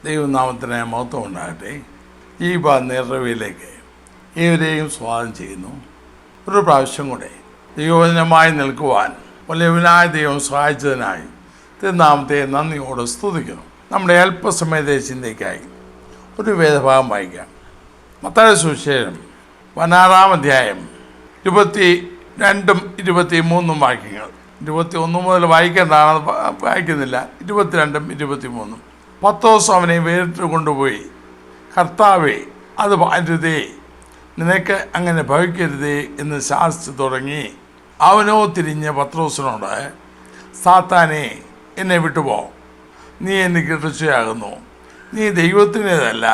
ദൈവനാമത്തിന് മഹത്വം ഉണ്ടാകട്ടെ. ഈ നേർവയിലേക്ക് ഏവരെയും സ്വാഗതം ചെയ്യുന്നു. ഒരു പ്രാവശ്യം കൂടെ ദൈവവചനമായി നിൽക്കുവാൻ വലിയവനായ ദൈവം സഹായിച്ചതിനായി തിരുനാമത്തെ നന്ദിയോട് സ്തുതിക്കുന്നു. നമ്മുടെ അല്പസമയത്തെ ചിന്തയ്ക്കായി ഒരു വേദഭാഗം വായിക്കാം. മത്തായിയുടെ സുവിശേഷം 16-ാം അധ്യായം 22-ഉം 23-ഉം വാക്യങ്ങൾ. 21 മുതൽ വായിക്കേണ്ടതാണ്, വായിക്കുന്നില്ല. 22-ഉം 23-ഉം. പത്രോസ് അവനെ വേറിട്ട് കൊണ്ടുപോയി, കർത്താവേ, അത് അരുതേ, നിനക്ക് അങ്ങനെ ഭവിക്കരുതേ എന്ന് ശാസിച്ചു തുടങ്ങി. അവനോ തിരിഞ്ഞ് പത്രോസിനോട്, സാത്താനെ, എന്നെ വിട്ടുപോ, നീ എനിക്ക് രക്ഷയാകുന്നു. നീ ദൈവത്തിൻ്റേതല്ല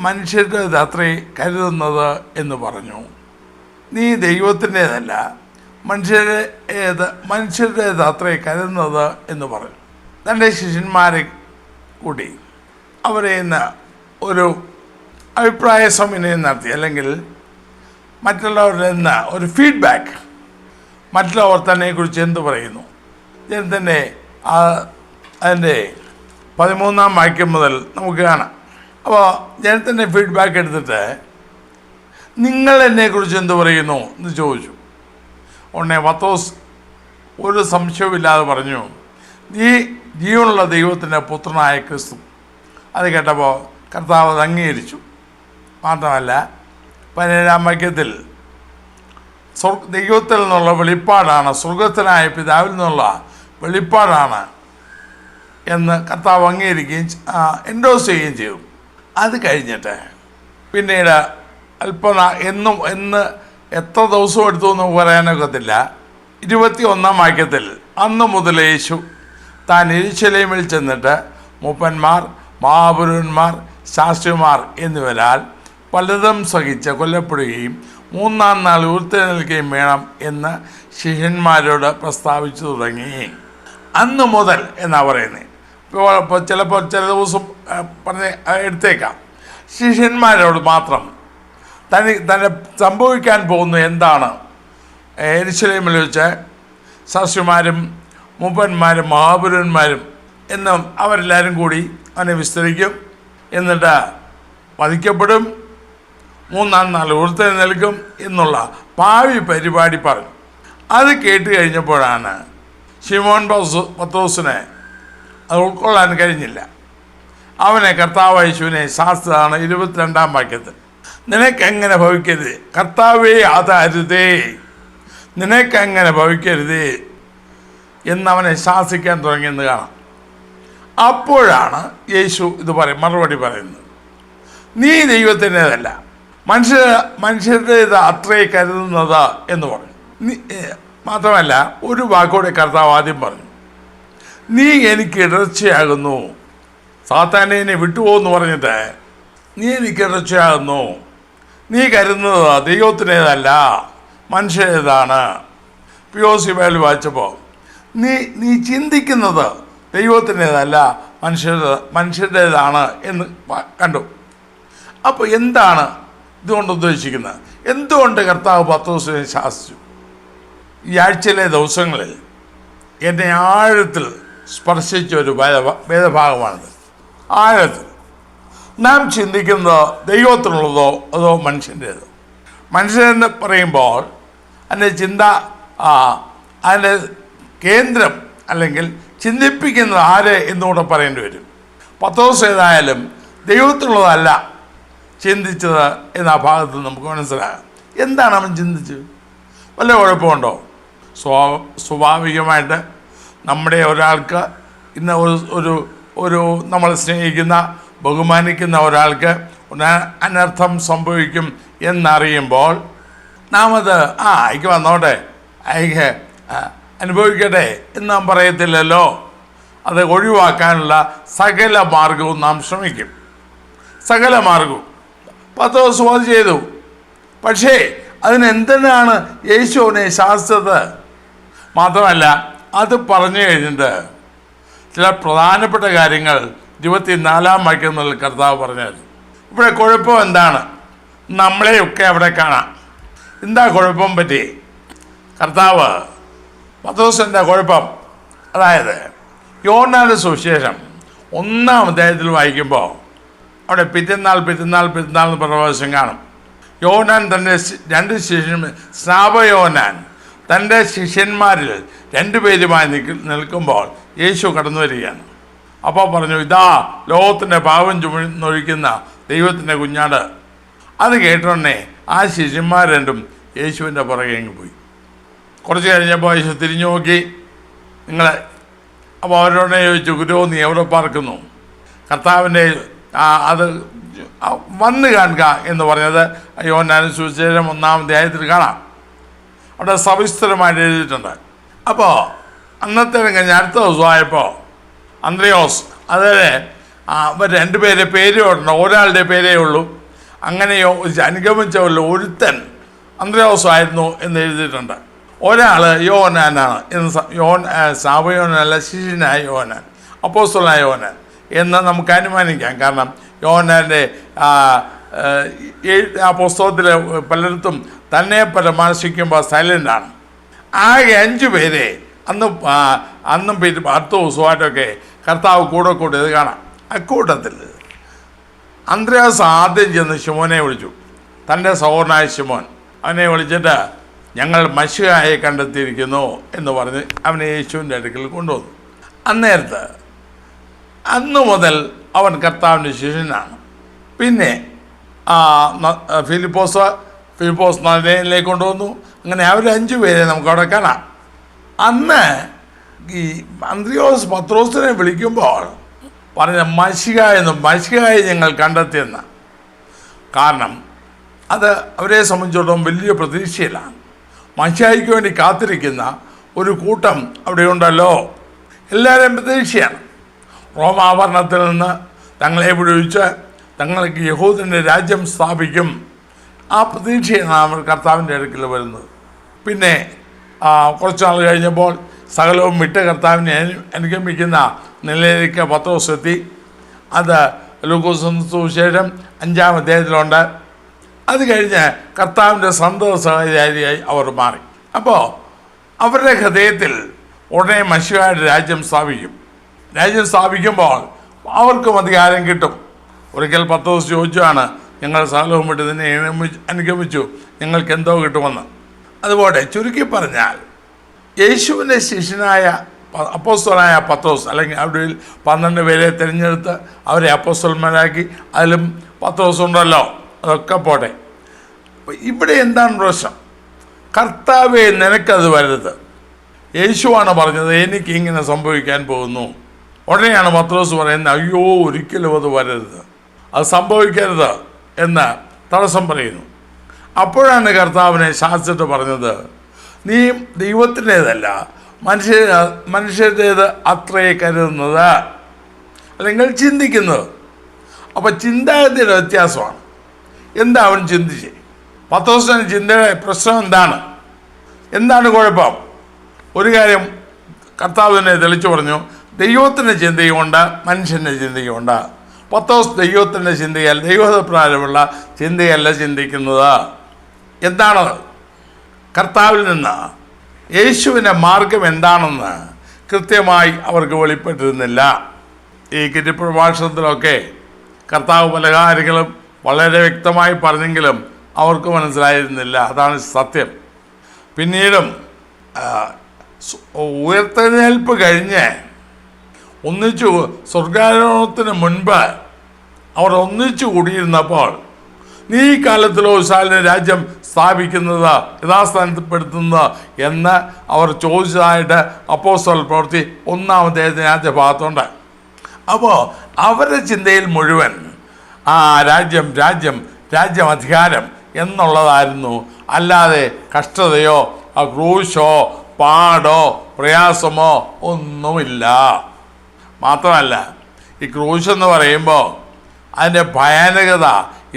മനുഷ്യരുടേത് അത്രേ കരുതുന്നത് എന്ന് പറഞ്ഞു. നീ ദൈവത്തിൻ്റേതല്ല മനുഷ്യരുടേത് അത്രേ കരുതുന്നത് എന്ന് പറഞ്ഞു. തൻ്റെ ശിഷ്യന്മാരെ കൂടി അവരെ ഇന്ന് ഒരു അഭിപ്രായ സമന്വയം നടത്തി, അല്ലെങ്കിൽ മറ്റുള്ളവരിൽ നിന്ന് ഒരു ഫീഡ്ബാക്ക്. മറ്റുള്ളവർ തന്നെക്കുറിച്ച് എന്ത് പറയുന്നു ജനത്തിൻ്റെ അതിൻ്റെ 13-ാം വാക്യം മുതൽ നമുക്ക് കാണാം. അപ്പോൾ ജനത്തിൻ്റെ ഫീഡ്ബാക്ക് എടുത്തിട്ട് നിങ്ങൾ എന്നെക്കുറിച്ച് എന്ത് പറയുന്നു എന്ന് ചോദിച്ചു. ഉടനെ പത്രോസ് ഒരു സംശയവുമില്ലാതെ പറഞ്ഞു, നീ ജീവനുള്ള ദൈവത്തിൻ്റെ പുത്രനായ ക്രിസ്തു. അത് കേട്ടപ്പോൾ കർത്താവ് അത് അംഗീകരിച്ചു. മാത്രമല്ല 17-ാം വാക്യത്തിൽ ദൈവത്തിൽ നിന്നുള്ള വെളിപ്പാടാണ്, സ്വർഗസ്ഥനായ പിതാവിൽ നിന്നുള്ള വെളിപ്പാടാണ് എന്ന് കർത്താവ് അംഗീകരിക്കുകയും എൻഡോസ് ചെയ്യുകയും ചെയ്തു. അത് കഴിഞ്ഞിട്ട് പിന്നീട് എന്ന് എത്ര ദിവസം എടുത്തു എന്ന് പറയാനൊക്കത്തില്ല. 21-ാം വാക്യത്തിൽ അന്ന് മുതൽ യേശു താൻ യെരൂശലേമിൽ ചെന്നിട്ട് മൂപ്പന്മാർ, മഹാപുരോഹിതന്മാർ, ശാസ്ത്രിമാർ എന്നിവരാൽ പലതും സഹിച്ച് കൊല്ലപ്പെടുകയും 3-ാം നാൾ ഉയർത്തെഴുന്നേൽക്കുകയും വേണം എന്ന് ശിഷ്യന്മാരോട് പ്രസ്താവിച്ചു തുടങ്ങി. അന്ന് മുതൽ എന്നാണ് പറയുന്നത്. ചിലപ്പോൾ ചില ദിവസം പറഞ്ഞ് എടുത്തേക്കാം. ശിഷ്യന്മാരോട് മാത്രം തന്നെ സംഭവിക്കാൻ പോകുന്ന എന്താണ്, യെരൂശലേമിൽ വെച്ച് ശാസ്ത്രിമാരും മൂപ്പന്മാരും മഹാപുരോഹിതന്മാരും എന്നും അവരെല്ലാവരും കൂടി അവനെ വിസ്തരിക്കും, എന്നിട്ട് വധിക്കപ്പെടും, 3-ാം നാൾ ഉയർത്തെഴുന്നേൽക്കും എന്നുള്ള ഭാവി പരിപാടി പറഞ്ഞു. അത് കേട്ട് കഴിഞ്ഞപ്പോഴാണ് ശിമോൻ പത്രോസിനെ അത് ഉൾക്കൊള്ളാൻ കഴിഞ്ഞില്ല. അവനെ കർത്താവ് യേശുവിനെ ശാസ്ത്രമാണ് 22-ാം വാക്യത്തിൽ, നിനക്കെങ്ങനെ ഭവിക്കരുത്, കർത്താവേ അതരുതേ, നിനക്കെങ്ങനെ ഭവിക്കരുതേ എന്നവനെ ശാസിക്കാൻ തുടങ്ങിയെന്ന് കാണാം. അപ്പോഴാണ് യേശു ഇത് മറുപടി പറയുന്നത്, നീ ദൈവത്തിൻ്റേതല്ല മനുഷ്യരുടേത് അത്രേ കരുതുന്നത് എന്ന് പറഞ്ഞു. മാത്രമല്ല ഒരു വാക്കോടെ കർത്താവ് ആദ്യം പറഞ്ഞു, നീ എനിക്ക് ഇടർച്ചയാകുന്നു, സാത്താനെ വിട്ടുപോകുന്നു പറഞ്ഞിട്ട് നീ എനിക്ക് ഇടർച്ചയാകുന്നു, നീ കരുതുന്നത് ദൈവത്തിൻ്റേതല്ല മനുഷ്യരേതാണ്. പിയോസിബേൽ വായിച്ചപ്പോൾ നീ ചിന്തിക്കുന്നത് ദൈവത്തിൻ്റേതല്ല മനുഷ്യരുടേതാണ് എന്ന് കണ്ടു. അപ്പോൾ എന്താണ് ഇതുകൊണ്ട് ഉദ്ദേശിക്കുന്നത്? എന്തുകൊണ്ട് കർത്താവ് പത്രോസിനെ ശാസിച്ചു? ഈ ആഴ്ചയിലെ ദിവസങ്ങളിൽ എന്നെ ആഴത്തിൽ സ്പർശിച്ച ഒരു വേദഭാഗമാണിത്. ആഴത്തിൽ നാം ചിന്തിക്കുന്നത് ദൈവത്തിനുള്ളതോ അതോ മനുഷ്യൻ്റേതോ? മനുഷ്യനെന്ന് പറയുമ്പോൾ അതിൻ്റെ ചിന്ത, അതിൻ്റെ കേന്ദ്രം അല്ലെങ്കിൽ ചിന്തിപ്പിക്കുന്നത് ആര് എന്നുകൂടെ പറയേണ്ടി വരും. പത്രോസ് ഏതായാലും ദൈവത്തിനുള്ളതല്ല ചിന്തിച്ചത് എന്ന ഭാഗത്ത് നമുക്ക് മനസ്സിലാകാം. എന്താണ് അവൻ ചിന്തിച്ചത്? വല്ല കുഴപ്പമുണ്ടോ? സ്വാഭാവികമായിട്ട് നമ്മുടെ ഒരാൾക്ക് ഇന്ന് ഒരു നമ്മൾ സ്നേഹിക്കുന്ന ബഹുമാനിക്കുന്ന ഒരാൾക്ക് അനർത്ഥം സംഭവിക്കും എന്നറിയുമ്പോൾ നാം അത് അയക്ക് വന്നോട്ടെ, അയക്ക് അനുഭവിക്കട്ടെ എന്ന് നാം പറയത്തില്ലല്ലോ. അത് ഒഴിവാക്കാനുള്ള സകല മാർഗവും നാം ശ്രമിക്കും. സകല മാർഗവും പത്രോസ് അത് ചെയ്തു. പക്ഷേ അതിനെന്തിനാണ് യേശുവിനെ ശാസിച്ചത്? മാത്രമല്ല അത് പറഞ്ഞു കഴിഞ്ഞിട്ട് ചില പ്രധാനപ്പെട്ട കാര്യങ്ങൾ 24-ാം വാക്യം മുതൽ കർത്താവ് പറഞ്ഞത്. ഇവിടെ കുഴപ്പം എന്താണ്? നമ്മളെയൊക്കെ അവിടെ കാണാം. എന്താ കുഴപ്പം പറ്റി? കർത്താവ് പത്രോസ് എന്താ കുഴപ്പം? അതായത് യോഹന്നാന്റെ സുവിശേഷം 1-ാം അധ്യായത്തിൽ വായിക്കുമ്പോൾ അവിടെ പിറ്റന്നാൾ എന്ന് പ്രവേശം കാണും. യോഹന്നാൻ തൻ്റെ 2 ശിഷ്യന്മാർ, സ്നാപയോഹന്നാൻ തൻ്റെ ശിഷ്യന്മാരിൽ 2 പേരുമായി നിൽക്കുമ്പോൾ യേശു കടന്നു വരികയാണ്. അപ്പോൾ പറഞ്ഞു, ഇതാ ലോകത്തിൻ്റെ പാപം ചുമന്നൊഴിക്കുന്ന ദൈവത്തിൻ്റെ കുഞ്ഞാട്. അത് കേട്ടോടനെ ആ ശിഷ്യന്മാർ രണ്ടും യേശുവിൻ്റെ പുറകെ അങ്ങ് പോയി. കുറച്ച് കഴിഞ്ഞപ്പോൾ യേശു തിരിഞ്ഞു നോക്കി. അപ്പോൾ അവരോട് ചോദിച്ചു, ഗുരു നീ എവിടെ പാർക്കുന്നു? കർത്താവിൻ്റെ അത് വന്ന് കാണുക എന്ന് പറഞ്ഞത് യോഹന്നാൻ സുവിശേഷം 1-ാം അധ്യായത്തിൽ കാണാം. അവിടെ സവിസ്തരമായിട്ട് എഴുതിയിട്ടുണ്ട്. അപ്പോൾ അന്നത്തെ കഴിഞ്ഞ് അടുത്ത ദിവസമായപ്പോൾ അന്ത്രയോസ്, അതായത് അവർ 2 പേരെ പേരേ ഉണ്ട്, ഒരാളുടെ പേരേ ഉള്ളൂ. അങ്ങനെയോ അനുഗമിച്ചവരിൽ ഒരുത്തൻ അന്ത്രയോസ് ആയിരുന്നു എന്ന് എഴുതിയിട്ടുണ്ട്. ഒരാൾ യോഹന്നാനാണ് എന്ന് സ്നാപയോഹന്നാനല്ല, ശിഷ്യനായ യോഹന്നാൻ, അപ്പോസ്തലനായ യോഹന്നാൻ എന്ന് നമുക്ക് അനുമാനിക്കാം. കാരണം യോഹന്നാൻ്റെ ആ പുസ്തകത്തിൽ പലയിടത്തും തന്നെ പരാമർശിക്കുമ്പോൾ സൈലൻ്റാണ്. ആകെ 5 പേരെ അന്നും അടുത്ത ദിവസമായിട്ടൊക്കെ കർത്താവ് കൂടിയത് കാണാം. അക്കൂട്ടത്തിൽ അന്ത്രയാസ് ആദ്യം ചെന്ന് ശിമോനെ വിളിച്ചു, തൻ്റെ സഹോദരനായ ശിമോൻ. അവനെ വിളിച്ചിട്ട് ഞങ്ങൾ മശിഹായെ കണ്ടെത്തിയിരിക്കുന്നു എന്ന് പറഞ്ഞ് അവനെ യേശുവിൻ്റെ അടുക്കൽ കൊണ്ടുവന്നു. അന്ന് മുതൽ അവൻ കർത്താവിൻ്റെ ശിഷ്യനാണ്. പിന്നെ ഫിലിപ്പോസ് നദയിലേക്ക് കൊണ്ടുവന്നു. അങ്ങനെ അവർ 5 പേരെ നമുക്കവിടെ കാണാം. അന്ന് ഈ അന്ത്രയോസ് പത്രോസിനെ വിളിക്കുമ്പോൾ പറഞ്ഞ മശിഹായെ ഞങ്ങൾ കണ്ടെത്തിയെന്ന്. കാരണം അത് അവരെ സംബന്ധിച്ചിടത്തോളം വലിയ പ്രതീക്ഷയിലാണ്. മശിഹായ്ക്ക് വേണ്ടി കാത്തിരിക്കുന്ന ഒരു കൂട്ടം അവിടെയുണ്ടല്ലോ. എല്ലാവരും പ്രതീക്ഷയാണ്. റോമാഭരണത്തിൽ നിന്ന് തങ്ങളെ വിടുവിച്ച് തങ്ങൾക്ക് യഹൂദൻ്റെ രാജ്യം സ്ഥാപിക്കും. ആ പ്രതീക്ഷയാണ് അവർ കർത്താവിൻ്റെ അടുക്കൽ വരുന്നത്. പിന്നെ കുറച്ച് നാൾ കഴിഞ്ഞപ്പോൾ സകലവും വിട്ട് കർത്താവിനെ അനുഗമിക്കുന്ന നിലയിലേക്ക് പത്രോസ് എത്തി. അത് ലൂക്കോസ് സുവിശേഷം 5-ാം അധ്യായത്തിലുണ്ട്. അത് കഴിഞ്ഞ് കർത്താവിൻ്റെ സന്തത സഹചാരിയായി അവർ മാറി. അപ്പോൾ അവരുടെ ഹൃദയത്തിൽ ഉടനെ മശിഹായുടെ രാജ്യം സ്ഥാപിക്കുമ്പോൾ അവർക്കും അധികാരം കിട്ടും. ഒരിക്കൽ പത്രോസ് ചോദിച്ചാണ്, ഞങ്ങൾ സകലവും വിട്ട് നിന്നെ അനുഗമിച്ചു, ഞങ്ങൾക്ക് എന്തോ കിട്ടുമെന്ന്. അതുപോലെ ചുരുക്കി പറഞ്ഞാൽ യേശുവിൻ്റെ ശിഷ്യനായ അപ്പോസ്തലനായ പത്രോസ്, അല്ലെങ്കിൽ അവിടെ 12 പേരെ തിരഞ്ഞെടുത്ത് അവരെ അപ്പോസ്തലന്മാരാക്കി. അതിലും പത്രോസ് ഉണ്ടല്ലോ, അതൊക്കെ പോട്ടെ. ഇവിടെ എന്താണ് പ്രശ്നം? കർത്താവേ നിനക്കത് വരരുത്. യേശുവാണ് പറഞ്ഞത് എനിക്ക് ഇങ്ങനെ സംഭവിക്കാൻ പോകുന്നു. ഉടനെയാണ് പത്രോസ് പറയുന്നത്, അയ്യോ ഒരിക്കലും അത് വരരുത്, അത് സംഭവിക്കരുത് എന്ന് തടസ്സം പറയുന്നു. അപ്പോഴാണ് കർത്താവിനെ ശാസിച്ചിട്ട് പറഞ്ഞത്, നീ ദൈവത്തിൻ്റേതല്ല മനുഷ്യരുടേത് അത്രേ കരുതുന്നത്, അല്ലെങ്കിൽ ചിന്തിക്കുന്നത്. അപ്പോൾ ചിന്താഗതിയുടെ വ്യത്യാസമാണ്. എന്താ അവൻ ചിന്തിച്ചേ? പത്രോസിൻ്റെ ചിന്തയുടെ പ്രശ്നം എന്താണ് കുഴപ്പം? ഒരു കാര്യം കർത്താവ് തന്നെ തെളിച്ചു പറഞ്ഞു, ദൈവത്തിൻ്റെ ചിന്തയുമുണ്ട് മനുഷ്യൻ്റെ ചിന്തയുമുണ്ട്. പത്രോസ് ദൈവത്തിൻ്റെ ചിന്തയല്ല, ദൈവപ്രകാരമുള്ള ചിന്തയല്ല ചിന്തിക്കുന്നത്. എന്താണത്? കർത്താവിൽ നിന്ന് യേശുവിൻ്റെ മാർഗം എന്താണെന്ന് കൃത്യമായി അവർക്ക് വെളിപ്പെട്ടിരുന്നില്ല. ഈ കിരിപ്രഭാഷണത്തിലൊക്കെ കർത്താവ് പല കാര്യങ്ങളും വളരെ വ്യക്തമായി പറഞ്ഞെങ്കിലും അവർക്ക് മനസ്സിലായിരുന്നില്ല. അതാണ് സത്യം. പിന്നീടും ഉയർത്തെഴുന്നേൽപ്പ് കഴിഞ്ഞ് ഒന്നിച്ചു സ്വർഗാരോഹണത്തിന് മുൻപ് അവർ ഒന്നിച്ചു കൂടിയിരുന്നപ്പോൾ, നീ ഈ കാലത്തിലോ ഇസ്രായേലിന്റെ രാജ്യം സ്ഥാപിക്കുന്നത് യഥാസ്ഥാനപ്പെടുത്തുന്നത് എന്ന് അവർ ചോദിച്ചതായിട്ട് അപ്പോസ്തല പ്രവൃത്തി 1-ാം അധ്യായത്തിന് ആദ്യ ഭാഗത്തുണ്ട്. അപ്പോൾ അവരുടെ ചിന്തയിൽ മുഴുവൻ രാജ്യം അധികാരം എന്നുള്ളതായിരുന്നു. അല്ലാതെ കഷ്ടതയോ ക്രൂശോ പാടോ പ്രയാസമോ ഒന്നുമില്ല. മാത്രമല്ല, ഈ ക്രൂശ് എന്ന് പറയുമ്പോൾ അതിൻ്റെ ഭയാനകത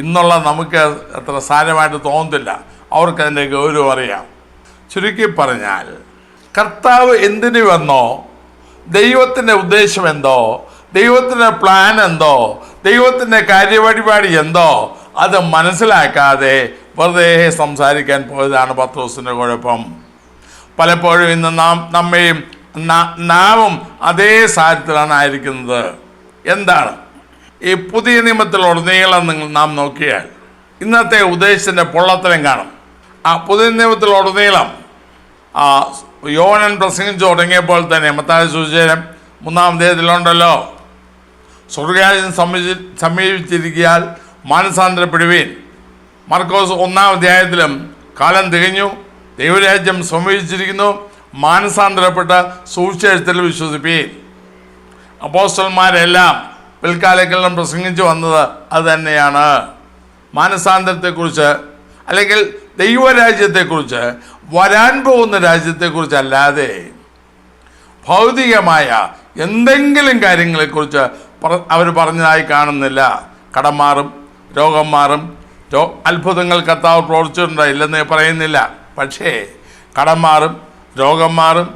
ഇന്നുള്ള നമുക്ക് അത്ര സാരമായിട്ട് തോന്നത്തില്ല. അവർക്കതിൻ്റെ ഗൗരവം അറിയാം. ചുരുക്കി പറഞ്ഞാൽ, കർത്താവ് എന്തിനു വന്നോ, ദൈവത്തിൻ്റെ ഉദ്ദേശം എന്തോ, ദൈവത്തിൻ്റെ പ്ലാൻ എന്തോ, ദൈവത്തിൻ്റെ കാര്യപരിപാടി എന്തോ അത് മനസ്സിലാക്കാതെ വെറുതെ സംസാരിക്കാൻ പോയതാണ് പത്രോസിൻ്റെ കുഴപ്പം. പലപ്പോഴും ഇന്ന് നാമും അതേ സാഹചര്യത്തിലാണ് ആയിരിക്കുന്നത്. എന്താണ്? ഈ പുതിയ നിയമത്തിലുടനീളം നാം നോക്കിയാൽ ഇന്നത്തെ ഉദ്ദേശത്തിൻ്റെ പൊള്ളത്തരം കാണും. ആ പുതിയ നിയമത്തിലുടനീളം യോഹന്നാൻ പ്രസംഗിച്ചു തുടങ്ങിയപ്പോൾ തന്നെ മത്തായി സുവിശേഷം 3-ാം അധ്യായത്തിലുണ്ടല്ലോ, സ്വർഗ്ഗരാജ്യം സമീപിച്ചിരിക്കാൻ മാനസാന്തരപ്പെടുവീൻ. മർക്കോസ് 1-ാം അധ്യായത്തിലും കാലം തികഞ്ഞു, ദൈവരാജ്യം സമീപിച്ചിരിക്കുന്നു, മാനസാന്തരപ്പെട്ട് സുവിശേഷത്തിൽ വിശ്വസിപ്പീൻ. അപ്പോസ്തലന്മാരെല്ലാം പിൽക്കാലങ്ങളിലും പ്രസംഗിച്ചു വന്നത് അത് തന്നെയാണ്. മാനസാന്തരത്തെക്കുറിച്ച് അല്ലെങ്കിൽ ദൈവരാജ്യത്തെക്കുറിച്ച്, വരാൻ പോകുന്ന രാജ്യത്തെക്കുറിച്ചല്ലാതെ ഭൗതികമായ എന്തെങ്കിലും കാര്യങ്ങളെക്കുറിച്ച് അവർ പറഞ്ഞതായി കാണുന്നില്ല. കടം മാറും, രോഗം മാറും, അത്ഭുതങ്ങൾ കർത്താവ് പ്രവർത്തിച്ചിട്ടുണ്ട്, ഇല്ലെന്ന് പറയുന്നില്ല. പക്ഷേ കടം മാറും, രോഗം മാറും,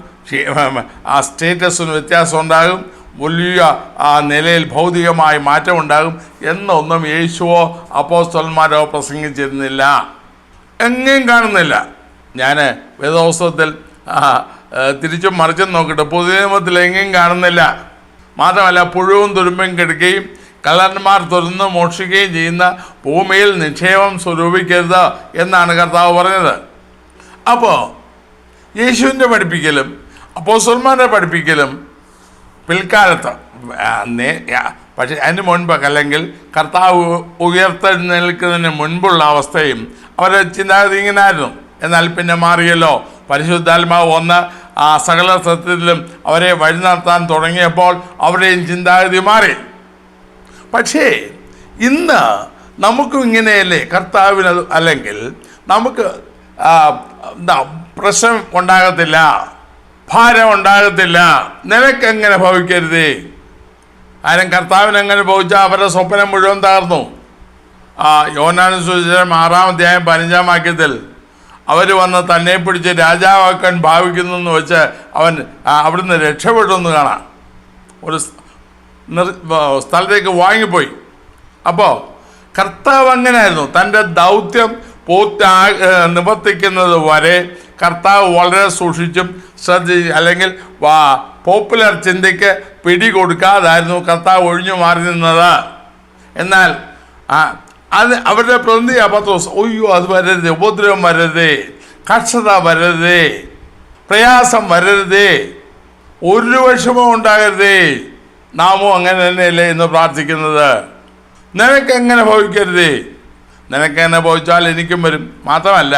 ആ സ്റ്റേറ്റസിന് വ്യത്യാസം ഉണ്ടാകും, വലിയ ആ നിലയിൽ ഭൗതികമായ മാറ്റമുണ്ടാകും എന്നൊന്നും യേശുവോ അപ്പോസ്തലന്മാരോ പ്രസംഗിച്ചിരുന്നില്ല, എങ്ങും കാണുന്നില്ല. ഞാൻ വേദപുസ്തകത്തിൽ തിരിച്ചും മറിച്ചും നോക്കട്ടെ, പുതിയ നിയമത്തിൽ എങ്ങും കാണുന്നില്ല. മാത്രമല്ല, പുഴുവും തുരുമ്പും കെടുക്കുകയും കള്ളന്മാർ തുറന്ന് മോഷിക്കുകയും ചെയ്യുന്ന ഭൂമിയിൽ നിക്ഷേപം സ്വരൂപിക്കരുത് എന്നാണ് കർത്താവ് പറഞ്ഞത്. അപ്പോൾ യേശുവിൻ്റെ പഠിപ്പിക്കലും അപ്പോസ്തലന്മാരുടെ പഠിപ്പിക്കലും പിൽക്കാലത്ത്, പക്ഷേ അതിന് മുൻപ് അല്ലെങ്കിൽ കർത്താവ് ഉയർത്തെഴുന്നേൽക്കുന്നതിന് മുൻപുള്ള അവസ്ഥയും അവരുടെ ചിന്താഗതി ഇങ്ങനായിരുന്നു. എന്നാൽ പിന്നെ മാറിയല്ലോ. പരിശുദ്ധാത്മാവ് വന്ന് ആ സകല സത്യത്തിലും അവരെ വഴി നടത്താൻ തുടങ്ങിയപ്പോൾ അവരുടെയും ചിന്താഗതി മാറി. പക്ഷേ ഇന്ന് നമുക്കും ഇങ്ങനെയല്ലേ? കർത്താവിന് അല്ലെങ്കിൽ നമുക്ക് പ്രശ്നം ഉണ്ടാകത്തില്ല, ഭാരം ഉണ്ടാകത്തില്ല. നിനക്കെങ്ങനെ ഭവിക്കരുതേ? ആരും കർത്താവിനെങ്ങനെ ഭവിച്ചാൽ അവരുടെ സ്വപ്നം മുഴുവൻ തകർന്നു. യോഹന്നാൻ സുവിശേഷം 6-ാം അധ്യായം 15-ാം വാക്യത്തിൽ അവർ വന്ന് തന്നെ പിടിച്ച് രാജാവാക്കാൻ ഭാവിക്കുന്നു എന്ന് വെച്ച് അവൻ അവിടുന്ന് രക്ഷപ്പെട്ടു എന്ന് കാണാം. ഒരു സ്ഥലത്തേക്ക് വാങ്ങിപ്പോയി. അപ്പോൾ കർത്താവ് അങ്ങനെയായിരുന്നു. തൻ്റെ ദൗത്യം നിവർത്തിക്കുന്നത് വരെ കർത്താവ് വളരെ സൂക്ഷിച്ചും അല്ലെങ്കിൽ പോപ്പുലർ ചിന്തയ്ക്ക് പിടികൊടുക്കാതായിരുന്നു കർത്താവ് ഒഴിഞ്ഞു മാറി നിന്നത്. എന്നാൽ അത് അവരുടെ പ്രതിനിധി പത്രോസ്, ഒയ്യോ അത് വരരുതേ, ഉപദ്രവം വരരുതേ, കഷ്ടത വരരുതേ, പ്രയാസം വരരുതേ, ഒരു വിഷമവും ഉണ്ടാകരുതേ, നാമോ അങ്ങനെ തന്നെയല്ലേ എന്ന് പ്രാർത്ഥിക്കുന്നത്. നിനക്കെങ്ങനെ ഭവിക്കരുതേ? നിനക്കെങ്ങനെ ഭവിച്ചാൽ എനിക്കും വരും. മാത്രമല്ല,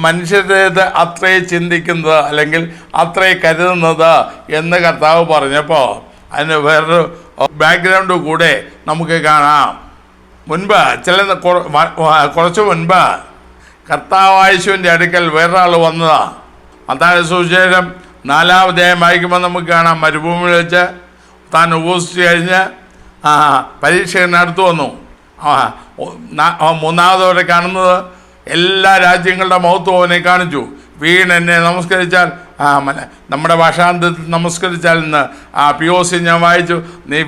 മനുഷ്യരുടേത് അത്രേ ചിന്തിക്കുന്നത് അല്ലെങ്കിൽ അത്രേ കരുതുന്നത് എന്ന് കർത്താവ് പറഞ്ഞപ്പോൾ അതിന് വേറൊരു ബാക്ക്ഗ്രൗണ്ട് കൂടെ നമുക്ക് കാണാം. മുൻപ് കുറച്ച് മുൻപ് കർത്താവ് യേശുവിൻ്റെ അടുക്കൽ വേറൊരാൾ വന്നതാണ്. മത്തായി സുവിശേഷം 4-ാം അധ്യായം വായിക്കുമ്പോൾ നമുക്ക് കാണാം, മരുഭൂമിയിൽ വെച്ച് താൻ ഉപവസിച്ച് കഴിഞ്ഞ് പരീക്ഷകനടുത്ത് വന്നു. 3-ാമതോടെ കാണുന്നത് എല്ലാ രാജ്യങ്ങളുടെ മഹത്വം അവനെ കാണിച്ചു. വീണ് എന്നെ നമസ്കരിച്ചാൽ, നമ്മുടെ ഭാഷാന്തത്തിൽ നമസ്കരിച്ചാൽ എന്ന് POC ഞാൻ വായിച്ചു, നീ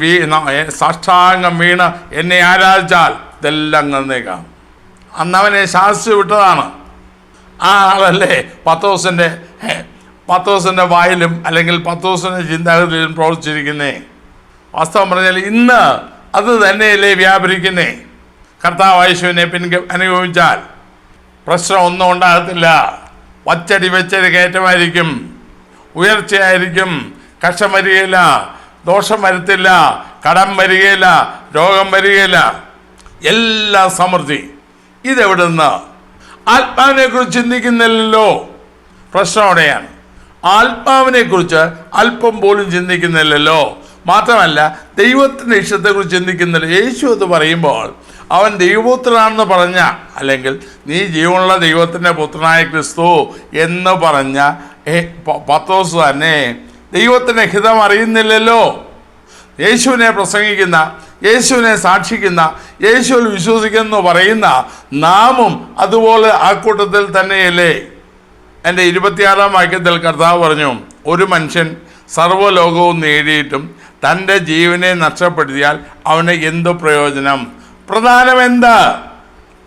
സാഷ്ടാംഗം വീണ് എന്നെ ആരാധിച്ചാൽ ഇതെല്ലാം നന്നേക്കാം. അന്നവനെ ശാസിച്ചു വിട്ടതാണ്. ആ ആളല്ലേ പത്രോസിൻ്റെ വായിലും അല്ലെങ്കിൽ പത്രോസിൻ്റെ ചിന്താഗതിയിലും പ്രവർത്തിച്ചിരിക്കുന്നേ. വാസ്തവം പറഞ്ഞാൽ ഇന്ന് അത് തന്നെയല്ലേ വ്യാപരിക്കുന്നേ. കർത്താവ് യേശുവിനെ അനുഭവിച്ചാൽ പ്രശ്നം ഒന്നും ഉണ്ടാകത്തില്ല. വച്ചടി കയറ്റമായിരിക്കും, ഉയർച്ചയായിരിക്കും, കഷ്ടം വരികയില്ല, ദോഷം വരത്തില്ല, കടം വരികയില്ല, രോഗം വരികയില്ല, എല്ലാം സമൃദ്ധി. ഇതെവിടെ നിന്ന്? ആത്മാവിനെക്കുറിച്ച് ചിന്തിക്കുന്നില്ലല്ലോ. പ്രശ്നം അവിടെയാണ്. ആത്മാവിനെക്കുറിച്ച് അല്പം പോലും ചിന്തിക്കുന്നില്ലല്ലോ. മാത്രമല്ല, ദൈവത്തിൻ്റെ ഇഷ്ടത്തെക്കുറിച്ച് ചിന്തിക്കുന്നില്ല. യേശു എന്ന് പറയുമ്പോൾ അവൻ ദൈവപുത്രനാണെന്ന് പറഞ്ഞ, അല്ലെങ്കിൽ നീ ജീവനുള്ള ദൈവത്തിൻ്റെ പുത്രനായ ക്രിസ്തു എന്ന് പറഞ്ഞ പത്രോസ് തന്നെ ദൈവത്തിൻ്റെ ഹിതം അറിയുന്നില്ലല്ലോ. യേശുവിനെ പ്രസംഗിക്കുന്ന, യേശുവിനെ സാക്ഷിക്കുന്ന, യേശുവിൽ വിശ്വസിക്കുന്നു പറയുന്ന നാമും അതുപോലെ ആ കൂട്ടത്തിൽ തന്നെയല്ലേ. എൻ്റെ 26-ാം വാക്യത്തിൽ കർത്താവ് പറഞ്ഞു, ഒരു മനുഷ്യൻ സർവ്വലോകവും നേടിയിട്ടും തൻ്റെ ജീവനെ നഷ്ടപ്പെടുത്തിയാൽ അവന് എന്തു പ്രയോജനം? പ്രധാനം എന്താ?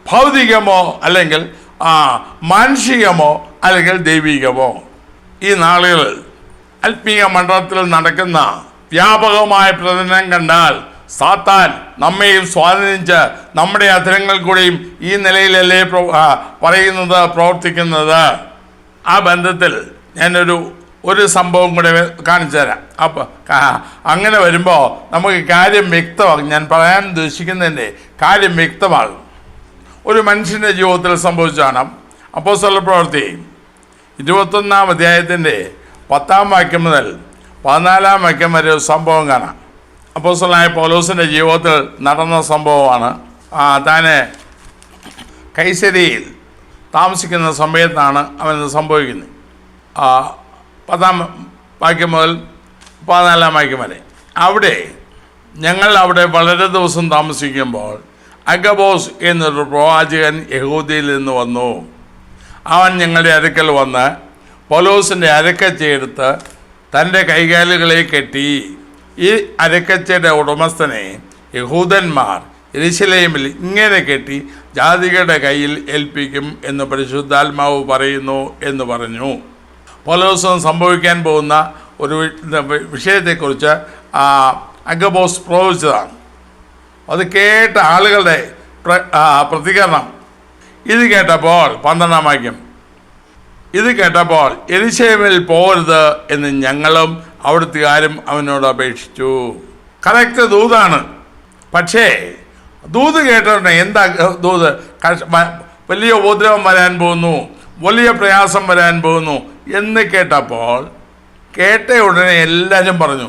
ഭൗതികമോ അല്ലെങ്കിൽ മാനുഷികമോ അല്ലെങ്കിൽ ദൈവികമോ? ഈ നാളുകളിൽ ആത്മീയ മണ്ഡലത്തിൽ നടക്കുന്ന വ്യാപകമായ പ്രചരണം കണ്ടാൽ സാത്താൻ നമ്മയും സ്വാധീനിച്ച് നമ്മുടെ അധരങ്ങൾ കൂടെയും ഈ നിലയിലല്ലേ പറയുന്നത്, പ്രവർത്തിക്കുന്നത്. ആ ബന്ധത്തിൽ ഞാനൊരു സംഭവം കൂടെ കാണിച്ചു തരാം. അപ്പോൾ അങ്ങനെ വരുമ്പോൾ നമുക്ക് കാര്യം വ്യക്തമാകും. ഞാൻ പറയാൻ ഉദ്ദേശിക്കുന്നതിൻ്റെ കാര്യം വ്യക്തമാകും. ഒരു മനുഷ്യൻ്റെ ജീവിതത്തിൽ സംഭവിച്ചാണ്. അപ്പോസ്തല പ്രവൃത്തി 21-ാം അധ്യായത്തിൻ്റെ 10-ാം വാക്യം മുതൽ 14-ാം വാക്യം വരെ ഒരു സംഭവം കാണാം. അപ്പോസ്തലനായ പൗലോസിൻ്റെ ജീവിതത്തിൽ നടന്ന സംഭവമാണ്. താൻ കൈസരിയിൽ താമസിക്കുന്ന സമയത്താണ് അവന് സംഭവിക്കുന്നത്. 10-ാം വാക്യം മുതൽ 14-ാം വാക്യം വരെ. ഞങ്ങൾ അവിടെ വളരെ ദിവസം താമസിക്കുമ്പോൾ അഗബോസ് എന്നൊരു പ്രവാചകൻ യഹൂദിയിൽ നിന്ന് വന്നു. അവൻ ഞങ്ങളുടെ അടുക്കൽ വന്ന് പൗലോസിൻ്റെ അരക്കച്ചയെടുത്ത് തൻ്റെ കൈകാലുകളെ കെട്ടി, ഈ അരക്കച്ചയുടെ ഉടമസ്ഥനെ യഹൂദന്മാർ യെരൂശലേമിൽ ഇങ്ങനെ കെട്ടി ജാതികളുടെ കയ്യിൽ ഏൽപ്പിക്കും എന്ന് പരിശുദ്ധാത്മാവ് പറയുന്നു എന്ന് പറഞ്ഞു. പൗലോസിന് സംഭവിക്കാൻ പോകുന്ന ഒരു വിഷയത്തെക്കുറിച്ച് അഗബോസ് പ്രവചിച്ചതാണ്. അത് കേട്ട ആളുകളുടെ പ്രതികരണം ഇത് കേട്ടപ്പോൾ 12-ാം വാക്യം, ഇത് കേട്ടപ്പോൾ യെരൂശലേമിൽ പോകരുത് എന്ന് ഞങ്ങളും അവിടുത്തുകാരും അവനോട് അപേക്ഷിച്ചു. കറക്റ്റ് ദൂതാണ്. പക്ഷേ ദൂത് കേട്ടോടനെ എന്താ ദൂത്? വലിയ ഉപദ്രവം വരാൻ പോകുന്നു, വലിയ പ്രയാസം വരാൻ പോകുന്നു എന്ന് കേട്ടപ്പോൾ കേട്ട ഉടനെ എല്ലാവരും പറഞ്ഞു.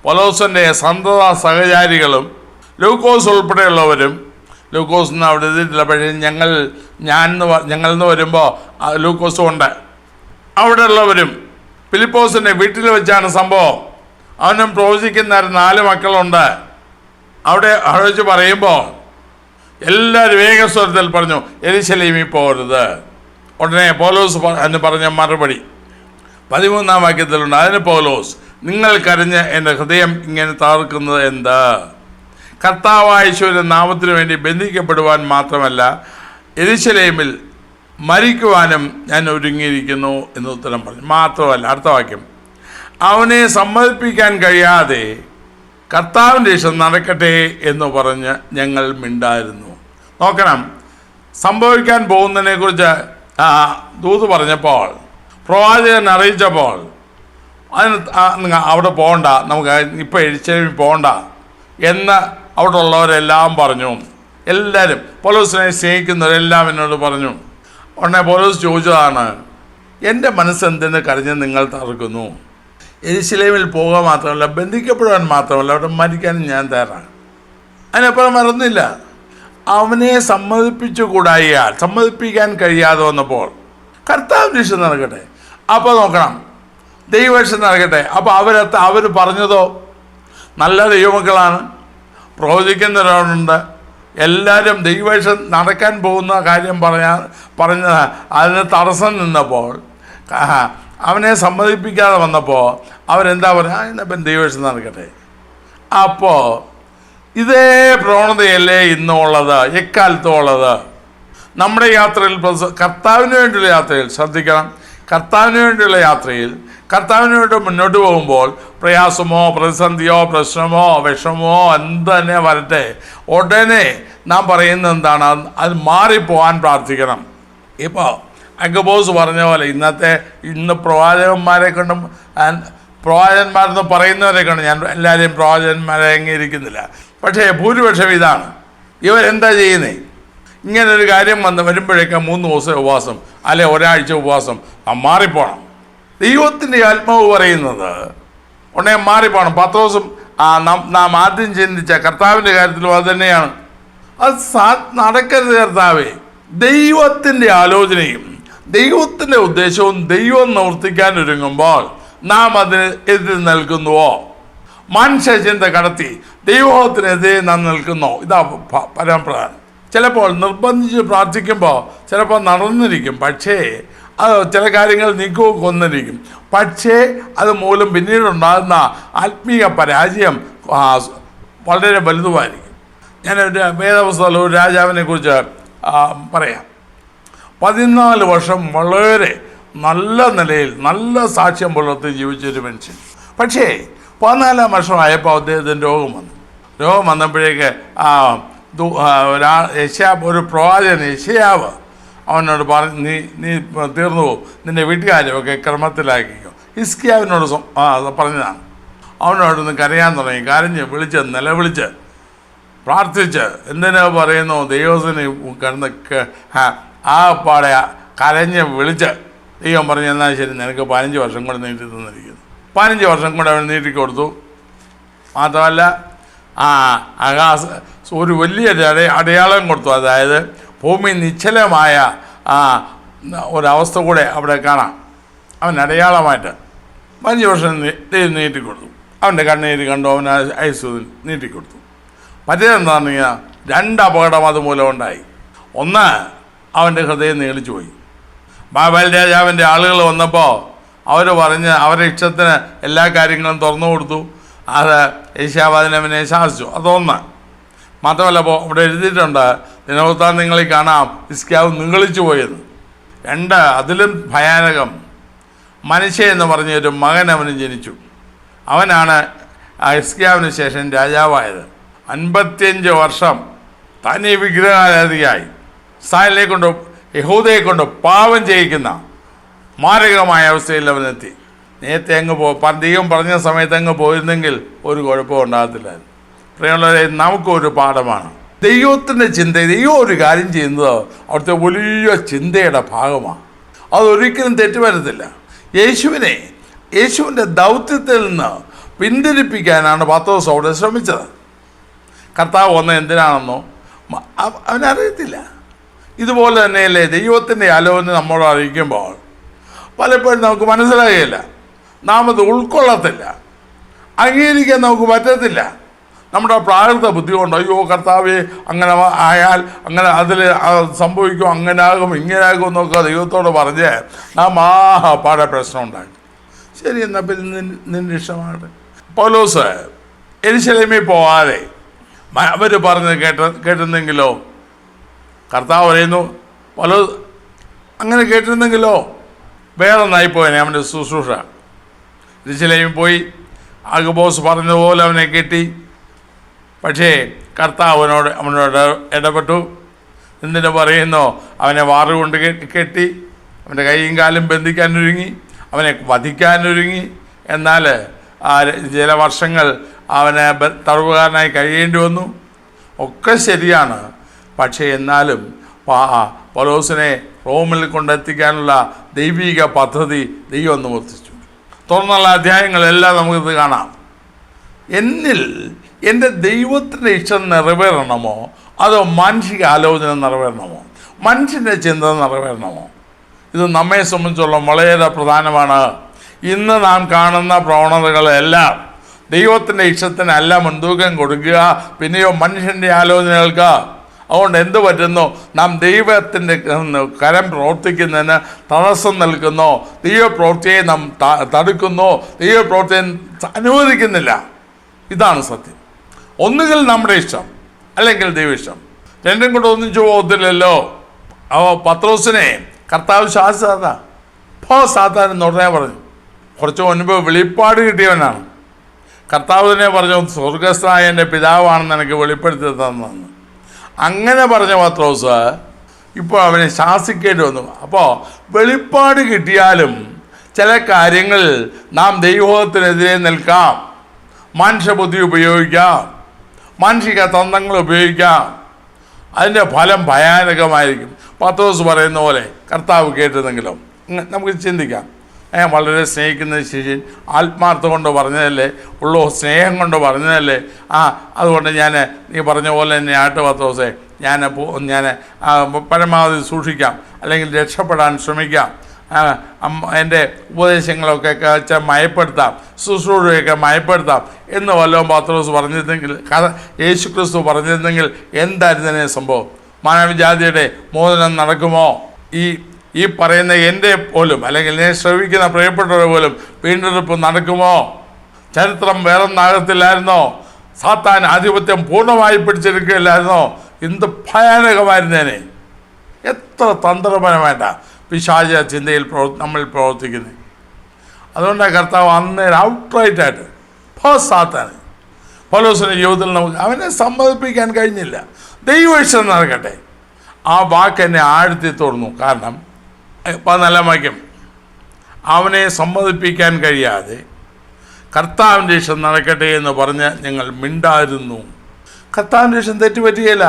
പൗലോസിൻ്റെ സന്തത സഹചാരികളും ലൂക്കോസ് ഉൾപ്പെടെയുള്ളവരും, ലൂക്കോസ് അവിടെ എത്തിയിട്ടില്ല, പക്ഷേ ഞങ്ങളെന്ന് വരുമ്പോൾ ലൂക്കോസും ഉണ്ട്. അവിടെ ഉള്ളവരും ഫിലിപ്പോസിൻ്റെ വീട്ടിൽ വെച്ചാണ് സംഭവം. അവനും പ്രവചിക്കുന്ന 4 മക്കളുണ്ട്. അവിടെ വെച്ച് പറയുമ്പോൾ എല്ലാവരും വേഗസ്വരത്തിൽ പറഞ്ഞു, യെരൂശലേമിൽ പോകരുത്. ഉടനെ പൗലോസ് പറഞ്ഞ മറുപടി 13-ാം വാക്യത്തിലുണ്ട്. അതിന് പൗലോസ്, നിങ്ങൾ കരഞ്ഞ് എൻ്റെ ഹൃദയം ഇങ്ങനെ തകർക്കുന്നത് എന്താ? കർത്താവായ യേശുവിൻ്റെ നാമത്തിനു വേണ്ടി ബന്ധിക്കപ്പെടുവാൻ മാത്രമല്ല യെരൂശലേമിൽ മരിക്കുവാനും ഞാൻ ഒരുങ്ങിയിരിക്കുന്നു എന്ന് ഉത്തരം പറഞ്ഞു. മാത്രമല്ല, അടുത്ത വാക്യം, അവനെ സമ്മതിപ്പിക്കാൻ കഴിയാതെ കർത്താവിൻ്റെ ഇഷ്ടം നടക്കട്ടെ എന്ന് പറഞ്ഞ് ഞങ്ങൾ മിണ്ടായിരുന്നു. നോക്കണം, സംഭവിക്കാൻ പോകുന്നതിനെക്കുറിച്ച് ദൂത് പറഞ്ഞപ്പോൾ, പ്രവാചകൻ അറിയിച്ചപ്പോൾ അതിന് അവിടെ പോകണ്ട, നമുക്ക് ഇപ്പോൾ യെരൂശലേമിൽ പോകണ്ട എന്ന് അവിടെ ഉള്ളവരെല്ലാം പറഞ്ഞു. എല്ലാവരും പൗലോസിനെ സ്നേഹിക്കുന്നവരെല്ലാം എന്നോട് പറഞ്ഞു. ഉടനെ പൗലോസ് ചോദിച്ചതാണ്, എൻ്റെ മനസ്സെന്തിന് കരഞ്ഞ് നിങ്ങൾ തകർക്കുന്നു? യെരൂശലേമിൽ പോകുക മാത്രമല്ല, ബന്ധിക്കപ്പെടുവാൻ മാത്രമല്ല, അവിടെ മരിക്കാനും ഞാൻ തയ്യാറാണ്. അതിനപ്പുറം മറന്നില്ല. അവനെ സമ്മതിപ്പിക്കാൻ കഴിയാതെ വന്നപ്പോൾ കർത്താവിൻ്റെ ഇഷ്ടം നടക്കട്ടെ. അപ്പോൾ നോക്കണം, ദൈവഇഷ്ടം നടക്കട്ടെ. അപ്പോൾ അവർ പറഞ്ഞതോ നല്ല ദൈവമക്കളാണ്, പ്രവചിക്കുന്നവരുണ്ട്, എല്ലാവരും ദൈവഇഷ്ടം നടക്കാൻ പോകുന്ന കാര്യം പറഞ്ഞ അതിന് തടസ്സം നിന്നപ്പോൾ, അവനെ സമ്മതിപ്പിക്കാതെ വന്നപ്പോൾ അവരെന്താ പറയുക? എന്നപ്പം ദൈവഇഷ്ടം നടക്കട്ടെ. അപ്പോൾ ഇതേ പ്രവണതയല്ലേ ഇന്നുള്ളത്, എക്കാലത്തും ഉള്ളത്. നമ്മുടെ യാത്രയിൽ, കർത്താവിന് വേണ്ടിയുള്ള യാത്രയിൽ ശ്രദ്ധിക്കണം. കർത്താവിന് വേണ്ടിയുള്ള യാത്രയിൽ, കർത്താവിന് വേണ്ടി മുന്നോട്ട് പോകുമ്പോൾ പ്രയാസമോ പ്രതിസന്ധിയോ പ്രശ്നമോ വിഷമോ എന്ത് തന്നെ വരട്ടെ, ഉടനെ നാം പറയുന്നത് എന്താണ്? അത് മാറിപ്പോകാൻ പ്രാർത്ഥിക്കണം. ഇപ്പോൾ അഗബോസ് പറഞ്ഞ പോലെ ഇന്ന് പ്രവാചകന്മാരെന്ന് പറയുന്നവരെ കൊണ്ട് ഞാൻ എല്ലാവരെയും പ്രവാചകന്മാരെ അംഗീകരിക്കുന്നില്ല. പക്ഷേ ഭൂരിപക്ഷം ഇതാണ്. ഇവരെന്താ ചെയ്യുന്നത്? ഇങ്ങനൊരു കാര്യം വരുമ്പോഴേക്കും 3 ദിവസം ഉപവാസം, അല്ലെ ഒരാഴ്ച ഉപവാസം. മാറിപ്പോണം. ദൈവത്തിൻ്റെ ആത്മാവ് പറയുന്നത് ഉടനെ മാറിപ്പോണം. 10 ദിവസം നാം ആദ്യം ചിന്തിച്ച കർത്താവിൻ്റെ കാര്യത്തിലും അത് തന്നെയാണ്. അത് നടക്കരുത്. കർത്താവേ, ദൈവത്തിൻ്റെ ആലോചനയും ദൈവത്തിൻ്റെ ഉദ്ദേശവും ദൈവം നിവർത്തിക്കാൻ ഒരുങ്ങുമ്പോൾ നാം അതിന് എതിർ നിൽക്കുന്നുവോ? മനുഷ്യചിന്ത കടത്തി ദൈവത്തിനെതിരെ നാം നിൽക്കുന്നോ? ഇതാ പരമപ്രധാനം. ചിലപ്പോൾ നിർബന്ധിച്ച് പ്രാർത്ഥിക്കുമ്പോൾ ചിലപ്പോൾ നടന്നിരിക്കും, പക്ഷേ അത് ചില കാര്യങ്ങൾ കൊന്നിരിക്കും. പക്ഷേ അത് മൂലം പിന്നീടുണ്ടാകുന്ന ആത്മീയ പരാജയം വളരെ വലുതുമായിരിക്കും. ഞാനൊരു വേദപുസ്തകത്തിൽ ഒരു രാജാവിനെ കുറിച്ച് പറയാം. 14 വർഷം വളരെ നല്ല നിലയിൽ നല്ല സാക്ഷ്യം പുലർത്തി ജീവിച്ചൊരു മനുഷ്യൻ. പക്ഷേ 14 വർഷമായപ്പോൾ അദ്ദേഹത്തിന് രോഗം വന്നു. രോഗം വന്നപ്പോഴേക്ക് ഒരു പ്രവാചകൻ യെശയ്യാവ് അവനോട് പറഞ്ഞു, നീ തീർന്നു പോകും, നിൻ്റെ വീട്ടുകാരെയൊക്കെ ക്രമത്തിലാക്കിക്കോ. ഹിസ്കിയാവിനോട് പറഞ്ഞതാണ്. അവനോടൊന്ന് കരയാൻ തുടങ്ങി. കരഞ്ഞ് വിളിച്ച് നിലവിളിച്ച് പ്രാർത്ഥിച്ച് എന്തിനാ പറയുന്നു, ദൈവത്തിന് കിടന്ന് പാടെ കരഞ്ഞ് വിളിച്ച് ദൈവം പറഞ്ഞു, എന്നാൽ ശരി, നിനക്ക് 15 വർഷം കൂടെ നീട്ടി തന്നിരിക്കുന്നു. 15 വർഷം കൂടെ അവൻ നീട്ടിക്കൊടുത്തു. മാത്രമല്ല ഒരു വലിയ അടയാളം കൊടുത്തു. അതായത് ഭൂമി നിശ്ചലമായ ഒരവസ്ഥ കൂടെ അവിടെ കാണാം. അവൻ അടയാളമായിട്ട് 15 വർഷം നീട്ടിക്കൊടുത്തു. അവൻ്റെ കണ്ണീര് കണ്ടു, അവൻ ഐശ്വര്യത്തിൽ നീട്ടിക്കൊടുത്തു. മറ്റേതെന്താണെന്ന് പറഞ്ഞാൽ 2 അപകടം അതുമൂലം ഉണ്ടായി. ഒന്ന്, അവൻ്റെ ഹൃദയം നീളിച്ചു പോയി. ബാബേൽ രാജാവിൻ്റെ ആളുകൾ വന്നപ്പോൾ അവർ പറഞ്ഞ് അവരുടെ ഇഷ്ടത്തിന് എല്ലാ കാര്യങ്ങളും തുറന്നു കൊടുത്തു. അത് യെശയ്യാവ് അവനെ ശാസിച്ചു. അതൊന്ന്. മാത്രമല്ല, ഇവിടെ എഴുതിയിട്ടുണ്ട്, ദിനവൃത്താന്തങ്ങളിൽ കാണാം ഹിസ്കിയാവ് നിഗളിച്ചു പോയെന്ന്. 2, അതിലും ഭയാനകം, മനശ്ശെ എന്ന് പറഞ്ഞൊരു മകൻ അവന് ജനിച്ചു. അവനാണ് ഹിസ്കിയാവിന് ശേഷം രാജാവായത്. 55 വർഷം തനി വിഗ്രഹാരാധികയായി ഇസ്രായേലിനെ കൊണ്ട് യഹൂദയെ കൊണ്ട് പാപം ചെയ്യിക്കുന്ന മാരകമായ അവസ്ഥയിൽ അവനെത്തി. നേരത്തെ ദൈവം പറഞ്ഞ സമയത്ത് അങ്ങ് പോയിരുന്നെങ്കിൽ ഒരു കുഴപ്പവും ഉണ്ടാകത്തില്ലായിരുന്നു. പ്രിയമുള്ളവരെ, നമുക്കൊരു പാഠമാണ്. ദൈവത്തിൻ്റെ ചിന്ത, ദൈവം ഒരു കാര്യം ചെയ്യുന്നത് അവിടുത്തെ വലിയ ചിന്തയുടെ ഭാഗമാണ്. അതൊരിക്കലും തെറ്റുവരത്തില്ല. യേശുവിൻ്റെ ദൗത്യത്തിൽ നിന്ന് പിന്തിരിപ്പിക്കാനാണ് പത്രോസ് അവിടെ ശ്രമിച്ചത്. കർത്താവ് വന്നത് എന്തിനാണെന്നോ അവനറിയത്തില്ല. ഇതുപോലെ തന്നെയല്ലേ ദൈവത്തിൻ്റെ ആലോചന നമ്മോട് അറിയിക്കുമ്പോൾ പലപ്പോഴും നമുക്ക് മനസ്സിലാകുകയില്ല, നാം അത് ഉൾക്കൊള്ളത്തില്ല, അംഗീകരിക്കാൻ നമുക്ക് പറ്റത്തില്ല. നമ്മുടെ പ്രാകൃത ബുദ്ധി കൊണ്ട് അയ്യോ കർത്താവേ അങ്ങനെ ആയാൽ അങ്ങനെ അതിൽ സംഭവിക്കും, അങ്ങനെ ആകും ഇങ്ങനെ ആകും എന്നൊക്കെ ദൈവത്തോട് പറഞ്ഞ് നാം പാടെ പ്രശ്നം ഉണ്ടാക്കി. ശരി, എന്നാൽ പിന്നെ നിൻ്റെ ഇഷ്ടമാണ്. പൗലോസ് യെരൂശലേമിൽ പോവാതെ അവർ പറഞ്ഞ് കേട്ടിരുന്നെങ്കിലോ, കർത്താവ് പറയുന്നു പൗലോസ് അങ്ങനെ കേട്ടിരുന്നെങ്കിലോ വേറെ നായിപ്പോയനെ അവൻ്റെ ശുശ്രൂഷ. യെരൂശലേമിൽ പോയി അഗബോസ് പറഞ്ഞതുപോലെ അവനെ കെട്ടി. പക്ഷേ കർത്താവ് അവനോട് ഇടപെട്ടു. എന്തിനു പറയുന്നു, അവനെ വാറുകൊണ്ട് കെട്ടി, അവൻ്റെ കൈയും കാലും ബന്ധിക്കാനൊരുങ്ങി, അവനെ വധിക്കാനൊരുങ്ങി. എന്നാൽ ചില വർഷങ്ങൾ അവന് തടവുകാരനായി കഴിയേണ്ടി വന്നു. ഒക്കെ ശരിയാണ്. പക്ഷേ എന്നാലും പൗലോസിനെ റോമിൽ കൊണ്ടെത്തിക്കാനുള്ള ദൈവിക പദ്ധതി ദൈവം ഒന്ന് വർദ്ധിച്ചു. തുറന്നുള്ള അധ്യായങ്ങളെല്ലാം നമുക്കിത് കാണാം. എന്നിൽ എൻ്റെ ദൈവത്തിൻ്റെ ഇഷ്ടം നിറവേറണമോ അതോ മാനുഷിക ആലോചന നിറവേറണമോ, മനുഷ്യൻ്റെ ചിന്ത നിറവേറണമോ? ഇത് നമ്മെ സംബന്ധിച്ചോളം വളരെ പ്രധാനമാണ്. ഇന്ന് നാം കാണുന്ന പ്രവണതകളെല്ലാം ദൈവത്തിൻ്റെ ഇഷ്ടത്തിനല്ല മുൻതൂക്കം കൊടുക്കുക, പിന്നെയോ മനുഷ്യൻ്റെ ആലോചനകൾക്ക്. അതുകൊണ്ട് എന്ത് പറ്റുന്നു, നാം ദൈവത്തിൻ്റെ കരം പ്രവർത്തിക്കുന്നതിന് തടസ്സം നിൽക്കുന്നു, ദൈവപ്രവൃത്തിയെ നാം തടുക്കുന്നു, ദൈവപ്രവൃത്തിയെ അനുവദിക്കുന്നില്ല. ഇതാണ് സത്യം. ഒന്നുകിൽ നമ്മുടെ ഇഷ്ടം അല്ലെങ്കിൽ ദൈവ ഇഷ്ടം, രണ്ടും കൂടെ ഒന്നിച്ചു പോകത്തില്ലല്ലോ. പത്രോസിനെ കർത്താവ് ശാസിച്ചതാ, സാത്താൻ എന്ന് ഉടനെ പറഞ്ഞു. കുറച്ച് മുൻപ് വെളിപ്പാട് കിട്ടിയവനാണ്. കർത്താവ് തന്നെ പറഞ്ഞു, സ്വർഗസ്ഥനായ എൻ്റെ പിതാവാണെന്ന് എനിക്ക് വെളിപ്പെടുത്തി തന്നെന്ന്. അങ്ങനെ പറഞ്ഞ പത്രോസ് ഇപ്പോൾ അവനെ ശാസിക്കേണ്ടി വന്നു. അപ്പോൾ വെളിപ്പാട് കിട്ടിയാലും ചില കാര്യങ്ങളിൽ നാം ദൈവത്തിനെതിരെ നിൽക്കാം, മനുഷ്യബുദ്ധി ഉപയോഗിക്കാം, മാനുഷിക തന്ത്രങ്ങൾ ഉപയോഗിക്കാം. അതിൻ്റെ ഫലം ഭയാനകമായിരിക്കും. പത്രോസ് പറയുന്ന പോലെ കർത്താവ് കേട്ടിരുന്നെങ്കിലും നമുക്ക് ചിന്തിക്കാം. ഞാൻ വളരെ സ്നേഹിക്കുന്ന ശിഷ്യൻ ആത്മാർത്ഥം കൊണ്ട് പറഞ്ഞതല്ലേ ഉള്ളൂ, സ്നേഹം കൊണ്ട് പറഞ്ഞതല്ലേ, അതുകൊണ്ട് നീ പറഞ്ഞ പോലെ തന്നെ പത്രോസേ, ഞാൻ പരമാവധി സൂക്ഷിക്കാം, അല്ലെങ്കിൽ രക്ഷപ്പെടാൻ ശ്രമിക്കാം, എൻ്റെ ഉപദേശങ്ങളൊക്കെ മയപ്പെടുത്താം, ശുശ്രൂഷയൊക്കെ മയപ്പെടുത്താം എന്ന് വല്ലതും പത്രോസ് പറഞ്ഞിരുന്നെങ്കിൽ, യേശു ക്രിസ്തു പറഞ്ഞിരുന്നെങ്കിൽ എന്തായിരുന്നു സംഭവം? മാനവജാതിയുടെ മോചനം നടക്കുമോ? ഈ പറയുന്ന എൻ്റെ പോലും, അല്ലെങ്കിൽ ഞാൻ ശ്രവിക്കുന്ന പ്രിയപ്പെട്ടവരെ പോലും വീണ്ടെടുപ്പ് നടക്കുമോ? ചരിത്രം വേറൊന്നാകത്തില്ലായിരുന്നോ? സാത്താൻ ആധിപത്യം പൂർണ്ണമായി പിടിച്ചെടുക്കുകയില്ലായിരുന്നോ? എന്ത് ഭയാനകമായിരുന്നേനെ! എത്ര തന്ത്രപരമായിട്ട പിശാച ചിന്തയിൽ നമ്മൾ പ്രവർത്തിക്കുന്നത്. അതുകൊണ്ടാണ് കർത്താവ് അന്നേരം ഔട്ട്റൈറ്റായിട്ട് സാത്താൻ. പൗലോസിൻ്റെ ജീവിതത്തിൽ നമുക്ക് അവനെ സമ്മതിപ്പിക്കാൻ കഴിഞ്ഞില്ല. ദൈവവിഷയം നടക്കട്ടെ. ആ വാക്ക് എന്നെ ആഴ്ത്തി തുറന്നു. കാരണം 14 വാക്യം, അവനെ സമ്മതിപ്പിക്കാൻ കഴിയാതെ കർത്താവിൻ്റെ ഇഷ്ടം നടക്കട്ടെ എന്ന് പറഞ്ഞ് ഞങ്ങൾ മിണ്ടായിരുന്നു. കർത്താവിൻ്റെ ഇഷ്ടം തെറ്റുപറ്റിയില്ല.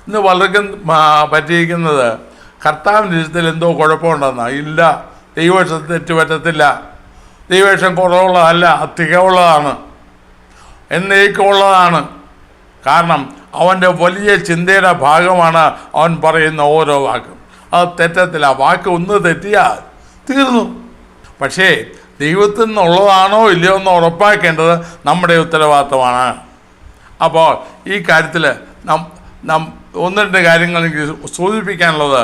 ഇന്ന് പലർക്കും പറ്റിയിരിക്കുന്നത് കർത്താവിൻ്റെ ഇഷ്ടത്തിൽ എന്തോ കുഴപ്പമുണ്ടെന്നാണ്. ഇല്ല, ദൈവവിഷം തെറ്റുപറ്റത്തില്ല. ദൈവവിഷം കുറവുള്ളതല്ല, തികവുള്ളതാണ്, എന്നേക്കുള്ളതാണ്. കാരണം അവൻ്റെ വലിയ ചിന്തയുടെ ഭാഗമാണ് അവൻ പറയുന്ന ഓരോ വാക്കും. അത് തെറ്റത്തില്ല. വാക്ക് ഒന്ന് തെറ്റിയാൽ തീർന്നു. പക്ഷേ ദൈവത്തിൽ നിന്നുള്ളതാണോ ഇല്ലയോ എന്ന് ഉറപ്പാക്കേണ്ടത് നമ്മുടെ ഉത്തരവാദിത്തമാണ്. അപ്പോൾ ഈ കാര്യത്തിൽ ഒന്ന് രണ്ട് കാര്യങ്ങൾ എനിക്ക് സൂചിപ്പിക്കാനുള്ളത്,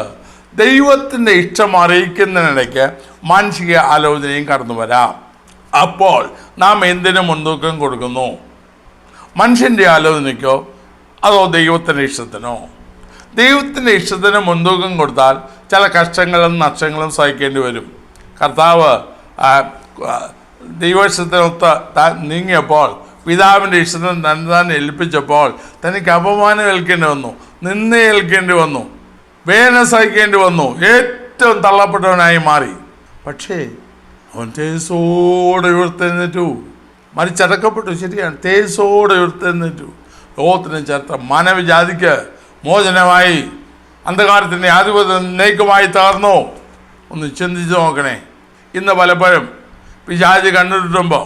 ദൈവത്തിൻ്റെ ഇഷ്ടം അറിയിക്കുന്നതിനിടയ്ക്ക് മാനസിക ആലോചനയും കടന്നു വരാം. അപ്പോൾ നാം എന്തിനു മുൻതൂക്കം കൊടുക്കുന്നു? മനുഷ്യൻ്റെ ആലോചനയ്ക്കോ അതോ ദൈവത്തിൻ്റെ ഇഷ്ടത്തിനോ? ദൈവത്തിൻ്റെ ഇഷ്ടത്തിന് മുൻതൂക്കം കൊടുത്താൽ ചില കഷ്ടങ്ങളും നഷ്ടങ്ങളും സഹിക്കേണ്ടി വരും. കർത്താവ് ദൈവഇഷ്ടത്തിനൊത്ത് നീങ്ങിയപ്പോൾ, പിതാവിൻ്റെ ഇഷ്ടത്തിന് തന്നെ ഏൽപ്പിച്ചപ്പോൾ തനിക്ക് അപമാനം ഏൽക്കേണ്ടി വന്നു, നിന്ന ഏൽക്കേണ്ടി വന്നു, വേദന സഹിക്കേണ്ടി വന്നു, ഏറ്റവും തള്ളപ്പെട്ടവനായി മാറി. പക്ഷേ അവൻ തേജസ്സോടെ ഉയർത്തെഴുന്നേറ്റു. മരിച്ചടക്കപ്പെട്ടു, ശരിയാണ്, തേജസ്സോടെ ഉയർത്തെഴുന്നേറ്റു. ലോകത്തിന് ചേർത്ത മാനവജാതിക്ക് മോചനമായി, അന്ധകാരത്തിൻ്റെ ആധിപത്യം എന്നേക്കുമായി തകർന്നു. ഒന്ന് ചിന്തിച്ച് നോക്കണേ. ഇന്ന് പലപ്പോഴും പിശാച് കണ്ടിട്ടുമ്പോൾ,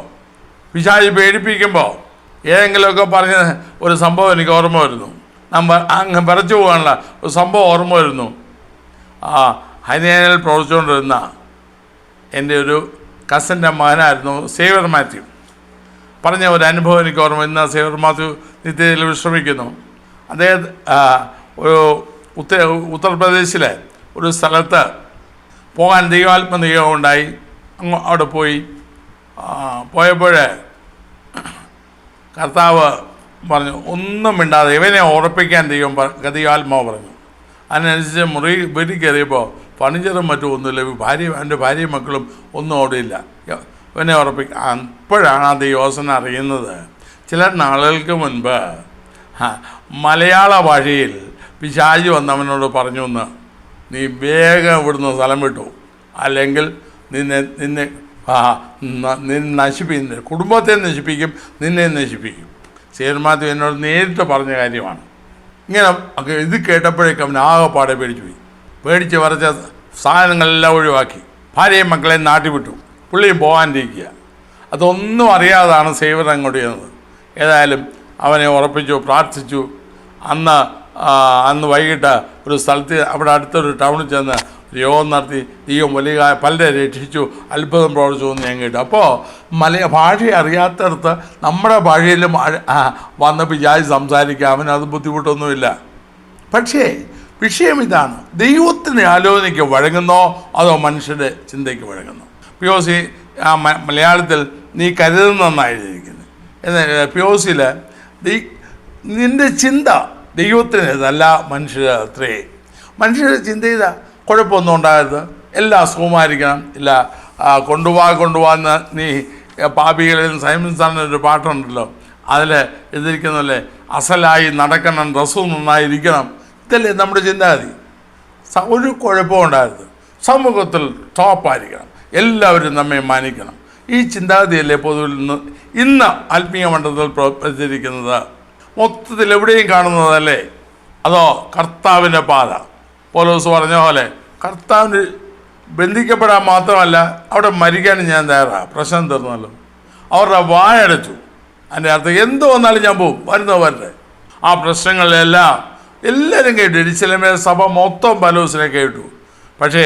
പിശാച് പേടിപ്പിക്കുമ്പോൾ ഏതെങ്കിലുമൊക്കെ പറഞ്ഞ ഒരു സംഭവം എനിക്ക് ഓർമ്മ വരുന്നു. അങ്ങ് വിറച്ചു പോകാനുള്ള ഒരു സംഭവം ഓർമ്മ വരുന്നു. ഹരിയാനയിൽ പ്രവർത്തിച്ചുകൊണ്ടിരുന്ന എൻ്റെ ഒരു കസിൻ്റെ മകനായിരുന്നു സേവ്യർ മാത്യു. പറഞ്ഞ ഒരു അനുഭവം എനിക്ക് ഓർമ്മ. ഇന്ന് സേവ്യർ മാത്യു നിത്യതയിൽ വിശ്രമിക്കുന്നു. അദ്ദേഹം ഒരു ഉത്തർപ്രദേശിലെ ഒരു സ്ഥലത്ത് പോകാൻ ദൈവാത്മനിയോഗം ഉണ്ടായി. അവിടെ പോയപ്പോൾ കർത്താവ് പറഞ്ഞു, ഒന്നും മിണ്ടാതെ ഇവനെ ഉറപ്പിക്കാൻ ദൈവാത്മാവ് പറഞ്ഞു. അതിനനുസരിച്ച് വീട്ടിൽ കയറിയപ്പോൾ ഫർണിച്ചറും മറ്റും ഒന്നുമില്ല. എൻ്റെ ഭാര്യയും മക്കളും ഒന്നും അവിടെയില്ല. ഇവനെ ഉറപ്പിക്കാൻ. അപ്പോഴാണ് ആ ദൈവോസന അറിയുന്നത്. ചില നാളുകൾക്ക് മുൻപ് മലയാള ഭാഷയിൽ പിശാച് വന്നവനോട് പറഞ്ഞു എന്ന്, നീ വേഗം ഇവിടുന്ന് സ്ഥലം വിട്ടു, അല്ലെങ്കിൽ നിന്നെ നശിപ്പിക്കും, കുടുംബത്തെ നശിപ്പിക്കും, നിന്നെ നശിപ്പിക്കും. സേവ്യർ മാത്യു എന്നോട് നേരിട്ട് പറഞ്ഞ കാര്യമാണ്. ഇങ്ങനെ ഇത് കേട്ടപ്പോഴേക്കും അവൻ ആകെപ്പാടെ പേടിച്ച് വരച്ച സാധനങ്ങളെല്ലാം ഒഴിവാക്കി, ഭാര്യയും മക്കളെയും നാട്ടി വിട്ടു, പുള്ളിയും പോകാനിരിക്കുക. അതൊന്നും അറിയാതാണ് സേവ്യർ അങ്ങോട്ട് ചെയ്യുന്നത്. ഏതായാലും അവനെ ഉറപ്പിച്ചു, പ്രാർത്ഥിച്ചു. അന്ന് വൈകിട്ട് ഒരു സ്ഥലത്ത് അവിടെ അടുത്തൊരു ടൗണിൽ ചെന്ന് യോഗം നടത്തി. ദൈവം വലിയ പലരെ രക്ഷിച്ചു, അത്ഭുതം പ്രവർത്തിച്ചു എന്ന് ഞാൻ കേട്ടു. അപ്പോൾ ഭാഷ അറിയാത്തടത്ത് നമ്മുടെ ഭാഷയിലും വന്ന് പിശാച് സംസാരിക്കുക, അവനത് ബുദ്ധിമുട്ടൊന്നുമില്ല. പക്ഷേ വിഷയം ഇതാണ്, ദൈവത്തിൻ്റെ ആലോചനയ്ക്ക് വഴങ്ങുന്നോ അതോ മനുഷ്യരുടെ ചിന്തയ്ക്ക് വഴങ്ങുന്നോ? POC മലയാളത്തിൽ നീ കരുതുന്നതെന്നാണ് എഴുതിയിരിക്കുന്നത്. എന്നാൽ POCയിൽ നിൻ്റെ ചിന്ത ദൈവത്തിനല്ല മനുഷ്യർ അത്രേ. മനുഷ്യരുടെ ചിന്ത ചെയ്താൽ കുഴപ്പമൊന്നും ഉണ്ടാകരുത്, എല്ലാം സുഖമായിരിക്കണം, ഇല്ല കൊണ്ടുപോകാന്ന് നീ പാപികളിൽ സൈമൺ സാറിനൊരു പാട്ടുണ്ടല്ലോ, അതിൽ എഴുതിയിരിക്കുന്നല്ലേ, അസലായി നടക്കണം, ഡ്രസ്സും നന്നായിരിക്കണം. ഇതല്ലേ നമ്മുടെ ചിന്താഗതി. ഒരു കുഴപ്പവും ഉണ്ടാകരുത്, സമൂഹത്തിൽ ടോപ്പായിരിക്കണം, എല്ലാവരും നമ്മെ മാനിക്കണം. ഈ ചിന്താഗതിയല്ലേ പൊതുവിൽ ഇന്ന് ആത്മീയ മണ്ഡലത്തിൽ പ്രചരിക്കുന്നത്. മൊത്തത്തിൽ എവിടെയും കാണുന്നതല്ലേ? അതോ കർത്താവിൻ്റെ പാത? പൗലോസ് പറഞ്ഞ പോലെ കർത്താവിന് ബന്ധിക്കപ്പെടാൻ മാത്രമല്ല, അവിടെ മരിക്കാനും ഞാൻ തയ്യാറാണ്. പ്രശ്നം തീർന്നല്ലോ. അവരുടെ വായടച്ചു. അതിൻ്റെ അർത്ഥം എന്ത് വന്നാലും ഞാൻ പോവും, വരട്ടെ. ആ പ്രശ്നങ്ങളിലെല്ലാം എല്ലാവരും കേട്ടു. യെരൂശലേമിലെ സഭ മൊത്തം പൗലോസിനെ കേട്ടു. പക്ഷേ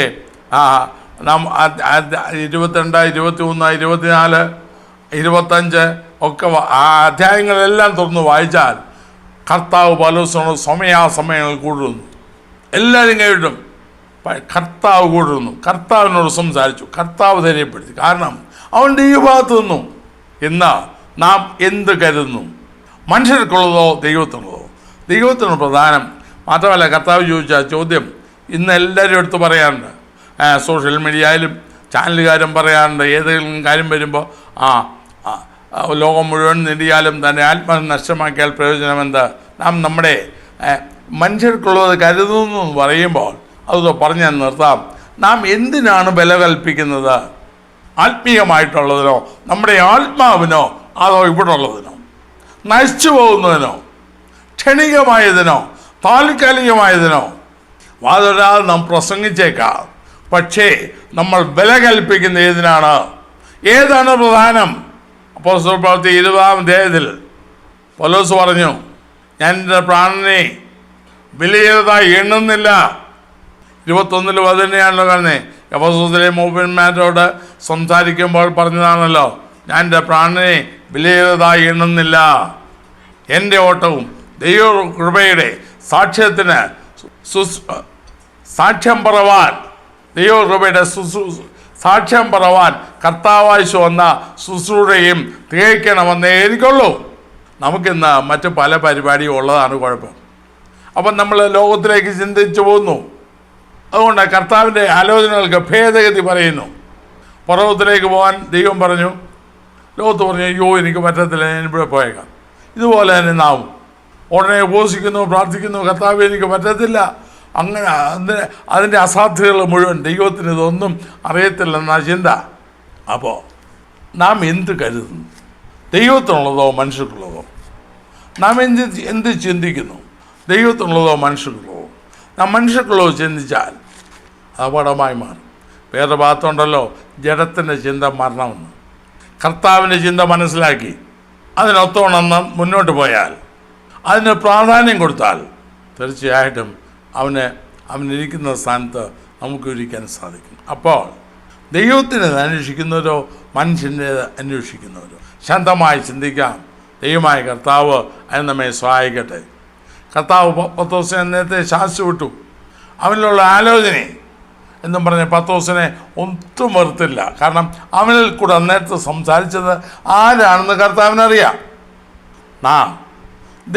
22, 23, 24, 25 ഒക്കെ ആ അധ്യായങ്ങളെല്ലാം തുറന്ന് വായിച്ചാൽ കർത്താവ് പൗലോസിനോട് സമയാസമയങ്ങൾ കൂടുന്നു. എല്ലാവരും കേട്ടും കർത്താവ് കൂടുന്നു, കർത്താവിനോട് സംസാരിച്ചു, കർത്താവ് ധൈര്യപ്പെടുത്തി. കാരണം അവൻ്റെ ഈ ഭാഗത്ത് നിന്നു. ഇന്ന് നാം എന്ത് കരുതുന്നു? മനുഷ്യർക്കുള്ളതോ ദൈവത്തിനുള്ളതോ? ദൈവത്തിന് പ്രധാനം. മാത്രമല്ല, കർത്താവ് ചോദിച്ച ചോദ്യം ഇന്ന് എല്ലാവരും എടുത്ത് പറയാറുണ്ട്. സോഷ്യൽ മീഡിയയിലും ചാനലുകാരും പറയാറുണ്ട്. ഏതെങ്കിലും കാര്യം വരുമ്പോൾ ലോകം മുഴുവൻ നേടിയാലും തൻ്റെ ആത്മാവ് നഷ്ടമാക്കിയാൽ പ്രയോജനമെന്ത്? നാം നമ്മുടെ മനുഷ്യർക്കുള്ളത് കരുതുന്നു എന്ന് പറയുമ്പോൾ അത് പറഞ്ഞ് ഞാൻ നിർത്താം. നാം എന്തിനാണ് ബല കൽപ്പിക്കുന്നത്? ആത്മീയമായിട്ടുള്ളതിനോ, നമ്മുടെ ആത്മാവിനോ, അതോ ഇവിടെ ഉള്ളതിനോ? നശിച്ചു പോകുന്നതിനോ, ക്ഷണികമായതിനോ, താൽക്കാലികമായതിനോ? വാതൊരാൾ നാം പ്രസംഗിച്ചേക്കാം, പക്ഷേ നമ്മൾ ബല കൽപ്പിക്കുന്ന ഏതിനാണ്? ഏതാണ് പ്രധാനം? അപ്പോസ്തല പ്രവൃത്തി 20-ാം അധ്യായത്തിൽ പൗലോസ് പറഞ്ഞു, ഞാൻ എൻ്റെ പ്രാണനെ വിലയേറതായി എണ്ണുന്നില്ല. 21 അത് തന്നെയാണല്ലോ കാണുന്നത്. എഫെസോസിലെ മൂപ്പന്മാരോട് സംസാരിക്കുമ്പോൾ പറഞ്ഞതാണല്ലോ, ഞാൻ എൻ്റെ പ്രാണനെ വിലയേറതായി എണ്ണുന്നില്ല. എൻ്റെ ഓട്ടവും ദൈവ കൃപയുടെ സാക്ഷ്യത്തിന് സാക്ഷ്യം പറവാൻ, ദൈവ കൃപയുടെ സാക്ഷ്യം പറവാൻ കർത്താവായി വന്ന ശുശ്രൂഷയും തികയ്ക്കണമെന്നേ എനിക്കുള്ളൂ. നമുക്കിന്ന് മറ്റ് പല പരിപാടിയും ഉള്ളതാണ് കുഴപ്പം. അപ്പം നമ്മൾ ലോകത്തിലേക്ക് ചിന്തിച്ചു പോകുന്നു. അതുകൊണ്ട് കർത്താവിൻ്റെ ആലോചനകൾക്ക് ഭേദഗതി പറയുന്നു. പർവ്വതത്തിലേക്ക് പോകാൻ ദൈവം പറഞ്ഞു, ലോകത്ത് പറഞ്ഞു, അയ്യോ എനിക്ക് പറ്റത്തില്ല, ഞാൻ ഇവിടെ പോയേക്കാം. ഇതുപോലെ തന്നെ നാം ഉടനെ ഉപവസിക്കുന്നു, പ്രാർത്ഥിക്കുന്നു, കർത്താവ് എനിക്ക് പറ്റത്തില്ല. അങ്ങനെ അതിൻ്റെ അസാധ്യതകൾ മുഴുവൻ ദൈവത്തിന് ഇതൊന്നും അറിയത്തില്ലെന്ന ചിന്ത. അപ്പോൾ നാം എന്ത് കരുതുന്നു? ദൈവത്തിനുള്ളതോ മനുഷ്യർക്കുള്ളതോ? നാം എന്ത് ചിന്തിക്കുന്നു? ദൈവത്തിനുള്ളതോ മനുഷ്യർക്കുള്ളതോ? നാം മനുഷ്യർക്കുള്ളതോ ചിന്തിച്ചാൽ അപകടമായി മാറും. വേറെ ഭാഗത്തുണ്ടല്ലോ, ജഡത്തിൻ്റെ ചിന്ത മരണമെന്ന്. കർത്താവിൻ്റെ ചിന്ത മനസ്സിലാക്കി അതിനൊത്തോണം മുന്നോട്ട് പോയാൽ, അതിന് പ്രാധാന്യം കൊടുത്താൽ, തീർച്ചയായിട്ടും അവനിരിക്കുന്ന സ്ഥാനത്ത് നമുക്ക് ഇരിക്കാൻ സാധിക്കും. അപ്പോൾ ദൈവത്തിന് അന്വേഷിക്കുന്നവരോ മനുഷ്യൻ്റെ അന്വേഷിക്കുന്നവരോ? ശാന്തമായി ചിന്തിക്കാം. ദൈവമായ കർത്താവ് അതിന് നമ്മെ സഹായിക്കട്ടെ. കർത്താവ് പത്രോസിനെ നേരത്തെ ശാസിച്ചു വിട്ടു. അവനിലുള്ള ആലോചന എന്നും പറഞ്ഞ് പത്രോസിനെ ഒട്ടും വെറുത്തില്ല. കാരണം അവനിൽ കൂടെ നേരത്തെ സംസാരിച്ചത് ആരാണെന്ന് കർത്താവിനറിയാം. നാം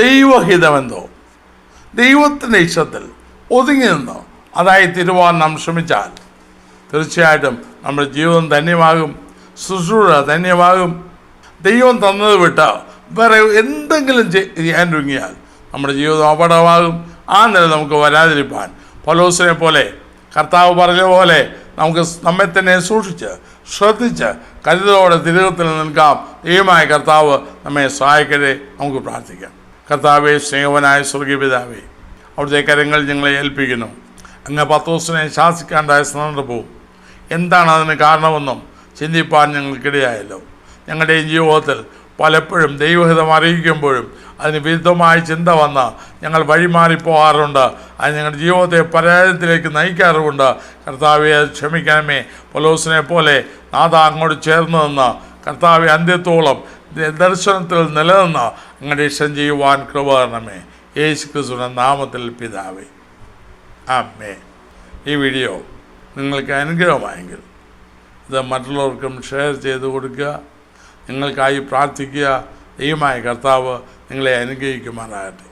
ദൈവഹിതമെന്തോ, ദൈവത്തിൻ്റെ ഇഷ്ടത്തിൽ ഒതുങ്ങി നിന്നോ അതായി തിരുവാൻ നാം ശ്രമിച്ചാൽ തീർച്ചയായിട്ടും നമ്മുടെ ജീവിതം ധന്യമാകും, ശുശ്രൂഷ ധന്യമാകും. ദൈവം തന്നത് വിട്ട് വേറെ എന്തെങ്കിലും ചെയ്യാൻ ഒരുങ്ങിയാൽ നമ്മുടെ ജീവിതം അപകടമാകും. ആ നില നമുക്ക് വരാതിരിപ്പാൻ പൗലോസിനെ പോലെ, കർത്താവ് പറഞ്ഞ പോലെ നമുക്ക് നമ്മെ തന്നെ സൂക്ഷിച്ച് ശ്രദ്ധിച്ച് കരുതലോടെ തിരുവത്തിൽ നിൽക്കാം. ദൈവമായ കർത്താവ് നമ്മെ സഹായിക്കട്ടെ. നമുക്ക് പ്രാർത്ഥിക്കാം. കർത്താവേ, സ്നേഹവനായ സ്വർഗീയ പിതാവേ, അവിടുത്തെ കരങ്ങൾ ഞങ്ങളെ ഏൽപ്പിക്കുന്നു. അങ്ങ് പത്രോസിനെ ശാസിക്കാണ്ടായ സന്ദർഭവും എന്താണ് അതിന് കാരണമെന്നും ചിന്തിപ്പാൻ ഞങ്ങൾക്കിടയായല്ലോ. ഞങ്ങളുടെയും ജീവിതത്തിൽ പലപ്പോഴും ദൈവഹിതം അറിയിക്കുമ്പോഴും അതിന് വിരുദ്ധമായ ചിന്ത വന്ന് ഞങ്ങൾ വഴിമാറിപ്പോകാറുണ്ട്. അത് ഞങ്ങളുടെ ജീവിതത്തെ പരാജയത്തിലേക്ക് നയിക്കാറുമുണ്ട്. കർത്താവെ, ക്ഷമിക്കണമേ. പൗലോസിനെ പോലെ നാഥ അങ്ങോട്ട് ചേർന്ന് നിന്ന് കർത്താവെ അന്ത്യത്തോളം ദർശനത്തിൽ നിലനിന്ന് അങ്ങയുടെ ഇഷ്ടം ചെയ്യുവാൻ കൃപ തരണമേ. യേശു ക്രിസ്തുവിന്റെ നാമത്തിൽ പിതാവേ, ആമേൻ. ഈ വീഡിയോ നിങ്ങൾക്ക് അനുഗ്രഹമായെങ്കിൽ ഇത് മറ്റുള്ളവർക്കും ഷെയർ ചെയ്ത് കൊടുക്കുക. നിങ്ങൾക്കായി പ്രാർത്ഥിക്കുക. ദൈവമായ കർത്താവ് നിങ്ങളെ അനുഗ്രഹിക്കുമാറാകട്ടെ.